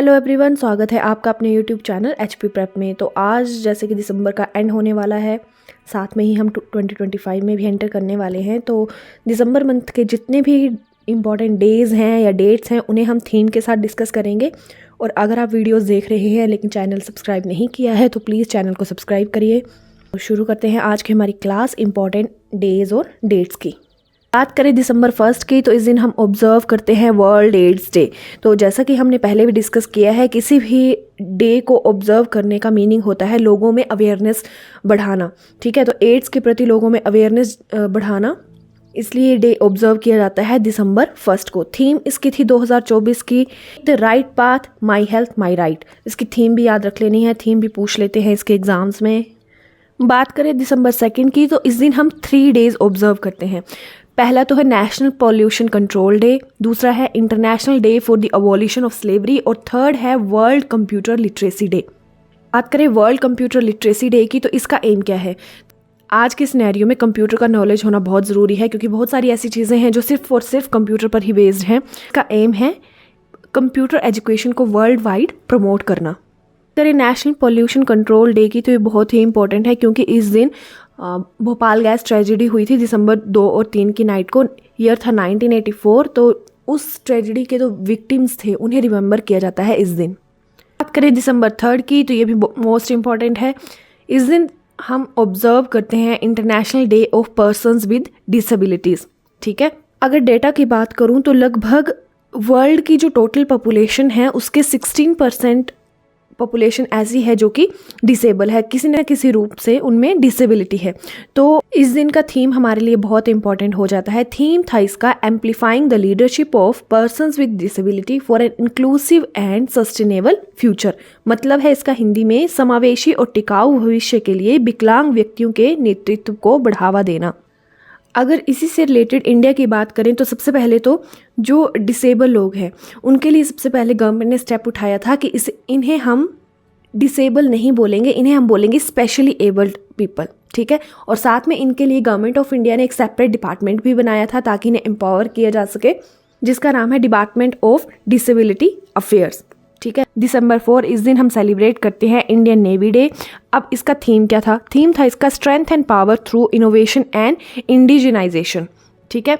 Hello everyone, स्वागत है आपका अपने यूट्यूब चैनल एचपी प्रेप में। तो आज जैसे कि दिसंबर का एंड होने वाला है, साथ में ही हम 2025 में भी एंटर करने वाले हैं। तो दिसंबर मंथ के जितने भी इम्पॉर्टेंट डेज़ हैं या डेट्स हैं उन्हें हम थीम के साथ डिस्कस करेंगे। और अगर आप वीडियोस देख रहे हैं लेकिन चैनल सब्सक्राइब नहीं किया है तो प्लीज़ चैनल को सब्सक्राइब करिए। तो शुरू करते हैं आज की हमारी क्लास इम्पॉर्टेंट डेज़ और डेट्स की। बात करें दिसंबर 1 की, तो इस दिन हम ऑब्जर्व करते हैं वर्ल्ड एड्स डे। तो जैसा कि हमने पहले भी डिस्कस किया है, किसी भी डे को ऑब्जर्व करने का मीनिंग होता है लोगों में अवेयरनेस बढ़ाना। ठीक है, तो एड्स के प्रति लोगों में अवेयरनेस बढ़ाना, इसलिए डे ऑब्जर्व किया जाता है दिसंबर 1 को। थीम इसकी थी 2024 की the right path, my health my right. इसकी थीम भी याद रख लेनी है, थीम भी पूछ लेते हैं इसके एग्जाम्स में। बात करें दिसंबर 2 की, तो इस दिन हम 3 डेज ऑब्जर्व करते हैं। पहला तो है नेशनल पॉल्यूशन कंट्रोल डे, दूसरा है international day for the abolition of slavery और थर्ड है वर्ल्ड कंप्यूटर लिटरेसी डे। बात करें वर्ल्ड कंप्यूटर लिटरेसी डे की, तो इसका एम क्या है? आज के सिनेरियो में कंप्यूटर का नॉलेज होना बहुत ज़रूरी है, क्योंकि बहुत सारी ऐसी चीज़ें हैं जो सिर्फ और सिर्फ कंप्यूटर पर ही बेस्ड हैं। इसका एम है कंप्यूटर एजुकेशन को वर्ल्ड वाइड प्रमोट करना। करें नेशनल पॉल्यूशन कंट्रोल डे की, तो ये बहुत ही इंपॉर्टेंट है, क्योंकि इस दिन भोपाल गैस ट्रेजेडी हुई थी दिसंबर 2 और 3 की नाइट को। ईयर था 1984। तो उस ट्रेजेडी के जो विक्टिम्स थे उन्हें रिमेंबर किया जाता है इस दिन। बात करें दिसंबर 3 की, तो ये भी मोस्ट इम्पॉर्टेंट है। इस दिन हम ऑब्जर्व करते हैं international day of persons with disabilities. ठीक है, अगर डेटा की बात करूँ तो लगभग वर्ल्ड की जो टोटल पॉपुलेशन है उसके 16% पॉपुलेशन ऐसी है जो कि डिसेबल है, किसी न किसी रूप से उनमें डिसेबिलिटी है। तो इस दिन का थीम हमारे लिए बहुत इंपॉर्टेंट हो जाता है। थीम था इसका एम्प्लीफाइंग the leadership of persons with disability for an inclusive and sustainable future. मतलब है इसका हिंदी में समावेशी और टिकाऊ भविष्य के लिए विकलांग व्यक्तियों के नेतृत्व को बढ़ावा देना। अगर इसी से रिलेटेड इंडिया की बात करें तो सबसे पहले तो जो डिसेबल लोग हैं उनके लिए सबसे पहले गवर्नमेंट ने स्टेप उठाया था कि इन्हें हम डिसेबल नहीं बोलेंगे, इन्हें हम बोलेंगे स्पेशली एबल्ड पीपल। ठीक है, और साथ में इनके लिए गवर्नमेंट ऑफ इंडिया ने एक सेपरेट डिपार्टमेंट भी बनाया था ताकि इन्हें एम्पावर किया जा सके, जिसका नाम है डिपार्टमेंट ऑफ डिसेबिलिटी अफेयर्स। ठीक है, दिसंबर 4 इस दिन हम सेलिब्रेट करते हैं इंडियन नेवी डे। अब इसका थीम क्या था? थीम था इसका strength and power through innovation and indigenisation. ठीक है,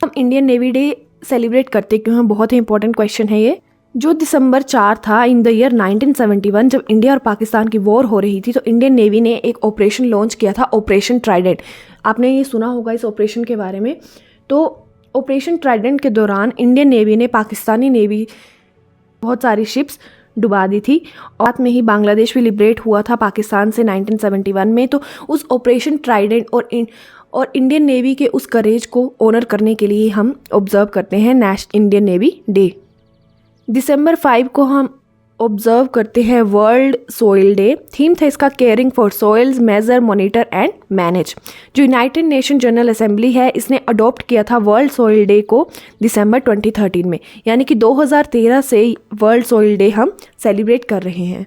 हम इंडियन नेवी डे सेलिब्रेट करते क्यों हैं? बहुत ही इंपॉर्टेंट क्वेश्चन है ये। जो दिसंबर 4 था इन द ईयर 1971, जब इंडिया और पाकिस्तान की वॉर हो रही थी, तो इंडियन नेवी ने एक ऑपरेशन लॉन्च किया था, ऑपरेशन ट्राइडेंट। आपने ये सुना होगा इस ऑपरेशन के बारे में। तो ऑपरेशन ट्राइडेंट के दौरान इंडियन नेवी ने पाकिस्तानी नेवी बहुत सारी शिप्स डुबा दी थी, और साथ में ही बांग्लादेश भी लिबरेट हुआ था पाकिस्तान से 1971 में। तो उस ऑपरेशन ट्राइडेंट और इंडियन नेवी के उस करेज को ऑनर करने के लिए हम ऑब्जर्व करते हैं इंडियन नेवी डे। दिसंबर 5 को हम ऑब्जर्व करते हैं वर्ल्ड सॉइल डे। थीम था इसका caring for soils, measure, monitor and manage. जो यूनाइटेड नेशन जनरल असेंबली है इसने अडॉप्ट किया था वर्ल्ड सॉइल डे को दिसंबर 2013 में, यानी कि 2013 से वर्ल्ड सॉइल डे हम सेलिब्रेट कर रहे हैं।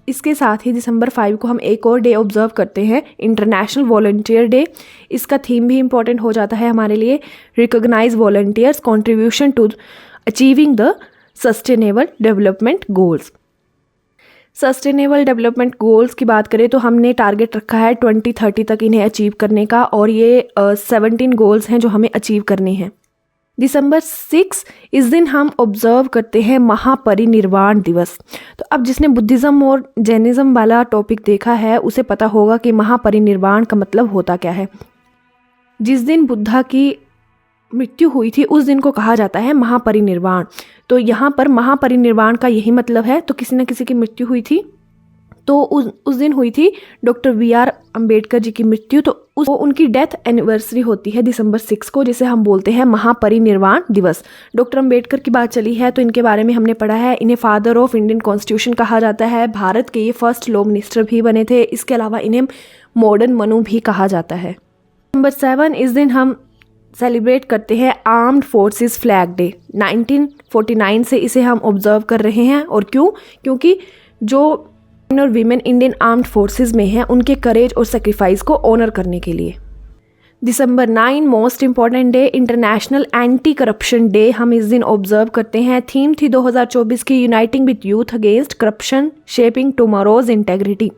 इसके साथ ही दिसंबर 5 को हम एक और डे ऑब्जर्व करते हैं, इंटरनेशनल वॉलंटियर डे। इसका थीम भी इंपॉर्टेंट हो जाता है हमारे लिए, recognise volunteers contribution to achieving the sustainable development goals. Sustainable development goals की बात करें तो हमने टारगेट रखा है 2030 तक इन्हें अचीव करने का, और ये 17 गोल्स हैं जो हमें अचीव करने हैं। दिसंबर 6 इस दिन हम ऑब्जर्व करते हैं महापरिनिर्वाण दिवस। तो अब जिसने बुद्धिज़्म और जैनिज़्म वाला टॉपिक देखा है उसे पता होगा कि महापरिनिर्वाण का मतलब होता क्या है। जिस दिन बुद्धा की मृत्यु हुई थी उस दिन को कहा जाता है महापरिनिर्वाण। तो यहाँ पर महापरिनिर्वाण का यही मतलब है। तो किसी न किसी की मृत्यु हुई थी, तो उस दिन हुई थी डॉक्टर BR अम्बेडकर जी की मृत्यु। तो उनकी डेथ एनिवर्सरी होती है दिसंबर 6 को, जिसे हम बोलते हैं महापरिनिर्वाण दिवस। डॉक्टर अम्बेडकर की बात चली है तो इनके बारे में हमने पढ़ा है, इन्हें फादर ऑफ इंडियन कॉन्स्टिट्यूशन कहा जाता है। भारत के ये फर्स्ट लॉ मिनिस्टर भी बने थे। इसके अलावा इन्हें मॉडर्न मनु भी कहा जाता है। नंबर 7 इस दिन हम सेलिब्रेट करते हैं आर्म्ड फोर्सेस फ्लैग डे। 1949 से इसे हम ऑब्जर्व कर रहे हैं। और क्यों? क्योंकि जो और वीमेन इंडियन आर्म्ड फोर्सेस में हैं उनके करेज और सेक्रीफाइस को ऑनर करने के लिए। दिसंबर 9 most important day, international anti corruption day हम इस दिन ऑब्जर्व करते हैं। थीम थी 2024 की uniting with youth against corruption shaping tomorrow's integrity.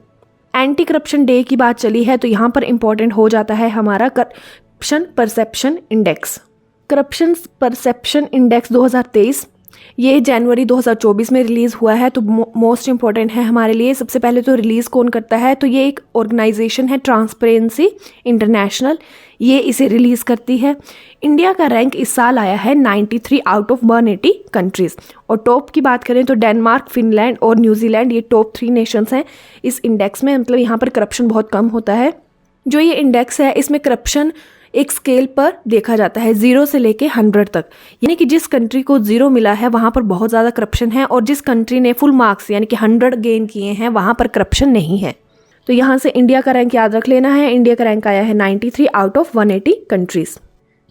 Anti corruption day की बात चली है तो यहाँ पर इम्पॉर्टेंट हो जाता है हमारा corruption perception index. Corruption perception index 2023 ये जनवरी 2024 में रिलीज़ हुआ है, तो मोस्ट इम्पॉर्टेंट है हमारे लिए। सबसे पहले तो रिलीज़ कौन करता है, तो ये एक ऑर्गेनाइजेशन है ट्रांसपेरेंसी इंटरनेशनल, ये इसे रिलीज़ करती है। इंडिया का रैंक इस साल आया है 93 आउट ऑफ 180 कंट्रीज़। और टॉप की बात करें तो डेनमार्क, फिनलैंड और न्यूजीलैंड ये टॉप 3 नेशंस हैं इस इंडेक्स में। मतलब यहाँ पर करप्शन बहुत कम होता है। जो ये इंडेक्स है इसमें करप्शन एक स्केल पर देखा जाता है 0 से लेके 100 तक, यानी कि जिस कंट्री को 0 मिला है वहाँ पर बहुत ज़्यादा करप्शन है, और जिस कंट्री ने फुल मार्क्स यानी कि 100 गेन किए हैं वहाँ पर करप्शन नहीं है। तो यहाँ से इंडिया का रैंक याद रख लेना है। इंडिया का रैंक आया है 93 आउट ऑफ 180 कंट्रीज़।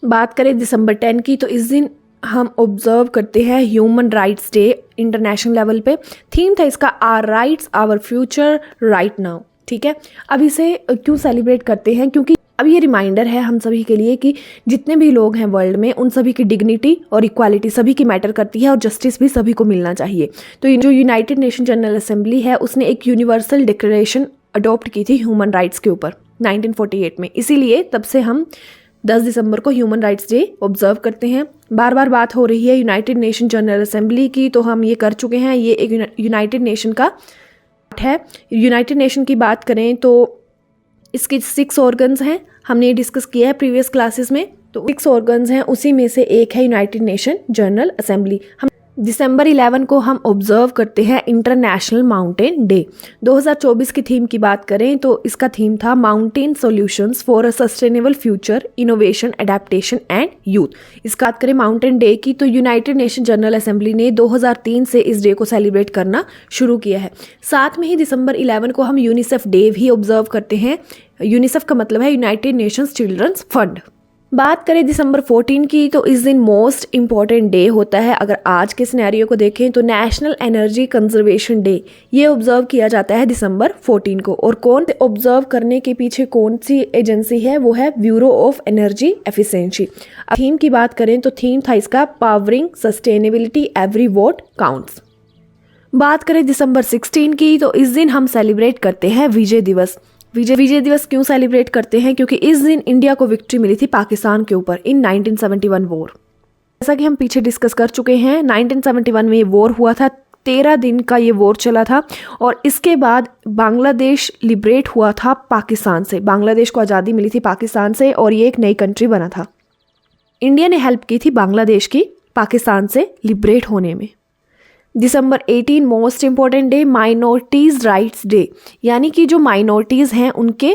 बात करें दिसंबर 10 की, तो इस दिन हम ऑब्जर्व करते हैं human rights day international level पे। थीम था इसका our rights our future right now. ठीक है, अब इसे क्यों सेलिब्रेट करते हैं, क्योंकि अब ये रिमाइंडर है हम सभी के लिए कि जितने भी लोग हैं वर्ल्ड में उन सभी की डिग्निटी और इक्वालिटी सभी की मैटर करती है, और जस्टिस भी सभी को मिलना चाहिए। तो जो यूनाइटेड नेशन जनरल असेंबली है उसने एक यूनिवर्सल डिक्लेरेशन अडॉप्ट की थी ह्यूमन राइट्स के ऊपर 1948 में। इसीलिए तब से हम 10 दिसंबर को ह्यूमन राइट्स डे ऑब्जर्व करते हैं। बार बार बात हो रही है यूनाइटेड नेशन जनरल असेंबली की, तो हम ये कर चुके हैं। ये एक यूनाइटेड नेशन का है। यूनाइटेड नेशन की बात करें तो इसके 6 ऑर्गन्स हैं, हमने ये डिस्कस किया है प्रीवियस क्लासेस में। तो 6 ऑर्गन्स हैं, उसी में से एक है यूनाइटेड नेशन जनरल असेंबली। हम दिसंबर 11 को हम ऑब्जर्व करते हैं इंटरनेशनल माउंटेन डे। 2024 की थीम की बात करें तो इसका थीम था mountain solutions for a sustainable future, innovation, adaptation and youth. इसका बात करें माउंटेन डे की, तो यूनाइटेड नेशन जनरल असेंबली ने 2003 से इस डे को सेलिब्रेट करना शुरू किया है। साथ में ही दिसंबर 11 को हम यूनिसेफ डे भी ऑब्जर्व करते हैं। यूनिसेफ का मतलब है यूनाइटेड नेशंस चिल्ड्रंस फंड। बात करें दिसंबर 14 की, तो इस दिन मोस्ट इम्पॉर्टेंट डे होता है। अगर आज के सिनेरियो को देखें तो नेशनल एनर्जी कंजर्वेशन डे ये ऑब्जर्व किया जाता है दिसंबर 14 को। और कौन ऑब्जर्व करने के पीछे कौन सी एजेंसी है, वो है bureau of energy efficiency. Theme की बात करें तो थीम था इसका powering sustainability every vote counts. बात करें दिसंबर 16 की, तो इस दिन हम सेलिब्रेट करते हैं विजय दिवस। विजय दिवस क्यों सेलिब्रेट करते हैं, क्योंकि इस दिन इंडिया को विक्ट्री मिली थी पाकिस्तान के ऊपर इन 1971 वॉर। जैसा कि हम पीछे डिस्कस कर चुके हैं, 1971 में ये वॉर हुआ था, 13 दिन का ये वॉर चला था। और इसके बाद बांग्लादेश लिबरेट हुआ था पाकिस्तान से। बांग्लादेश को आज़ादी मिली थी पाकिस्तान से और ये एक नई कंट्री बना था। इंडिया ने हेल्प की थी बांग्लादेश की पाकिस्तान से लिबरेट होने में। दिसंबर 18 most important day minorities rights day, यानी कि जो माइनॉरिटीज़ हैं उनके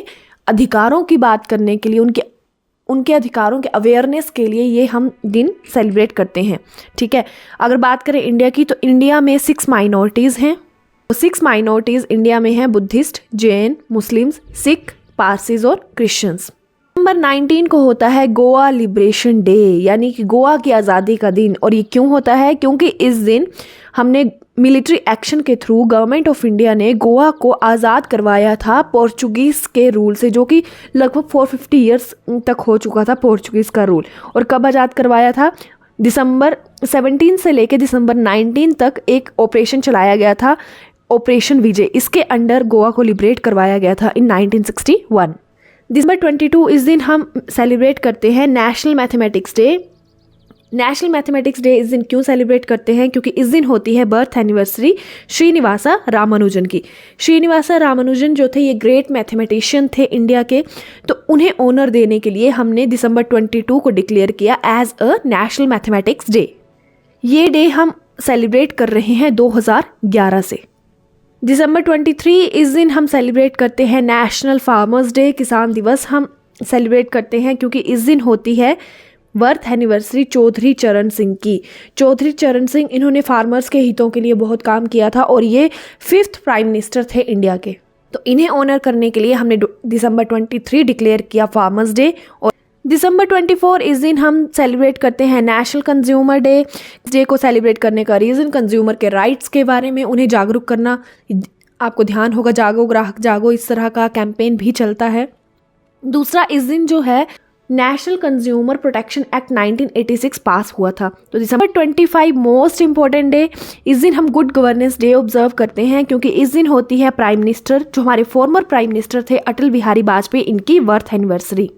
अधिकारों की बात करने के लिए, उनके अधिकारों के अवेयरनेस के लिए ये हम दिन सेलिब्रेट करते हैं। ठीक है, अगर बात करें इंडिया की, तो इंडिया में 6 माइनॉरिटीज़ हैं। 6 माइनॉरिटीज़ इंडिया में हैं Buddhist, Jain, Muslims, Sikh, Parsis और क्रिश्चियंस। नंबर 19 को होता है गोवा लिबरेशन डे, यानी कि गोवा की आज़ादी का दिन। और ये क्यों होता है, क्योंकि इस दिन हमने मिलिट्री एक्शन के थ्रू गवर्नमेंट ऑफ इंडिया ने गोवा को आज़ाद करवाया था पोर्चुगीज़ के रूल से, जो कि लगभग 450 ईयर्स तक हो चुका था पोर्चुगीज़ का रूल। और कब आज़ाद करवाया था, दिसंबर 17 से लेकर दिसंबर 19 तक एक ऑपरेशन चलाया गया था, ऑपरेशन विजय। इसके अंडर गोवा को लिबरेट करवाया गया था इन 1961। दिसंबर 22 इस दिन हम सेलिब्रेट करते हैं national mathematics day. National mathematics day इस दिन क्यों सेलिब्रेट करते हैं, क्योंकि इस दिन होती है बर्थ एनिवर्सरी श्रीनिवासा रामानुजन की। श्रीनिवासा रामानुजन जो थे ये ग्रेट मैथमेटिशियन थे इंडिया के, तो उन्हें ऑनर देने के लिए हमने दिसंबर 22 को डिक्लेयर किया as a national mathematics day. ये डे हम सेलिब्रेट कर रहे हैं 2011 से। दिसंबर 23 इस दिन हम सेलिब्रेट करते हैं नेशनल फार्मर्स डे, किसान दिवस हम सेलिब्रेट करते हैं, क्योंकि इस दिन होती है बर्थ एनिवर्सरी चौधरी चरण सिंह की। चौधरी चरण सिंह इन्होंने फार्मर्स के हितों के लिए बहुत काम किया था और ये 5th प्राइम मिनिस्टर थे इंडिया के। तो इन्हें ऑनर करने के लिए हमने दिसंबर 23 डिक्लेयर किया फार्मर्स डे। और दिसंबर 24 इस दिन हम सेलिब्रेट करते हैं नेशनल कंज्यूमर डे। इस डे को सेलिब्रेट करने का रीज़न कंज्यूमर के राइट्स के बारे में उन्हें जागरूक करना। आपको ध्यान होगा जागो ग्राहक जागो, इस तरह का कैंपेन भी चलता है। दूसरा, इस दिन जो है नेशनल कंज्यूमर प्रोटेक्शन एक्ट 1986 पास हुआ था। तो दिसंबर 25 मोस्ट इंपॉर्टेंट डे, इस दिन हम गुड गवर्नेंस डे ऑब्जर्व करते हैं क्योंकि इस दिन होती है प्राइम मिनिस्टर, जो हमारे फॉर्मर प्राइम मिनिस्टर थे अटल बिहारी वाजपेयी, इनकी बर्थ एनिवर्सरी।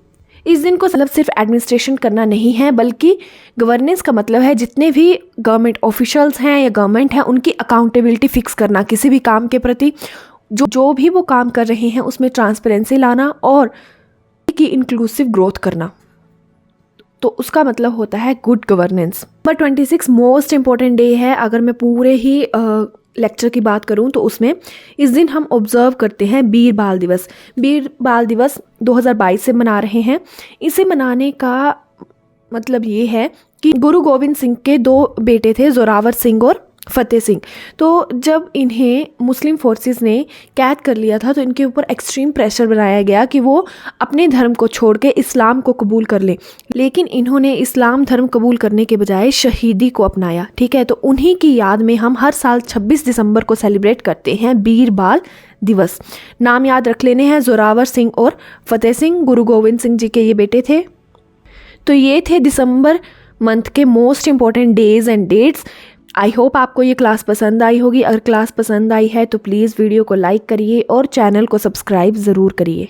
इस दिन को मतलब सिर्फ एडमिनिस्ट्रेशन करना नहीं है, बल्कि गवर्नेंस का मतलब है जितने भी गवर्नमेंट ऑफिशियल्स हैं या गवर्नमेंट है उनकी अकाउंटेबिलिटी फिक्स करना किसी भी काम के प्रति, जो भी वो काम कर रहे हैं उसमें ट्रांसपेरेंसी लाना और की इंक्लूसिव ग्रोथ करना। तो उसका मतलब होता है good governance. Number 26 most important day है। अगर मैं पूरे ही लेक्चर की बात करूं तो उसमें इस दिन हम ऑब्जर्व करते हैं वीर बाल दिवस। वीर बाल दिवस 2022 से मना रहे हैं। इसे मनाने का मतलब ये है कि गुरु गोविंद सिंह के 2 बेटे थे, जोरावर सिंह और फतेह सिंह। तो जब इन्हें मुस्लिम फोर्सेस ने कैद कर लिया था तो इनके ऊपर एक्सट्रीम प्रेशर बनाया गया कि वो अपने धर्म को छोड़ के इस्लाम को कबूल कर लें, लेकिन इन्होंने इस्लाम धर्म कबूल करने के बजाय शहीदी को अपनाया। ठीक है, तो उन्हीं की याद में हम हर साल 26 दिसंबर को सेलिब्रेट करते हैं वीर बाल दिवस। नाम याद रख लेने हैं, जोरावर सिंह और फतेह सिंह गुरु गोविंद सिंह जी के ये बेटे थे। तो ये थे दिसंबर मंथ के most important days and dates. I hope आपको ये क्लास पसंद आई होगी। अगर क्लास पसंद आई है तो प्लीज़ वीडियो को लाइक करिए और चैनल को सब्सक्राइब ज़रूर करिए।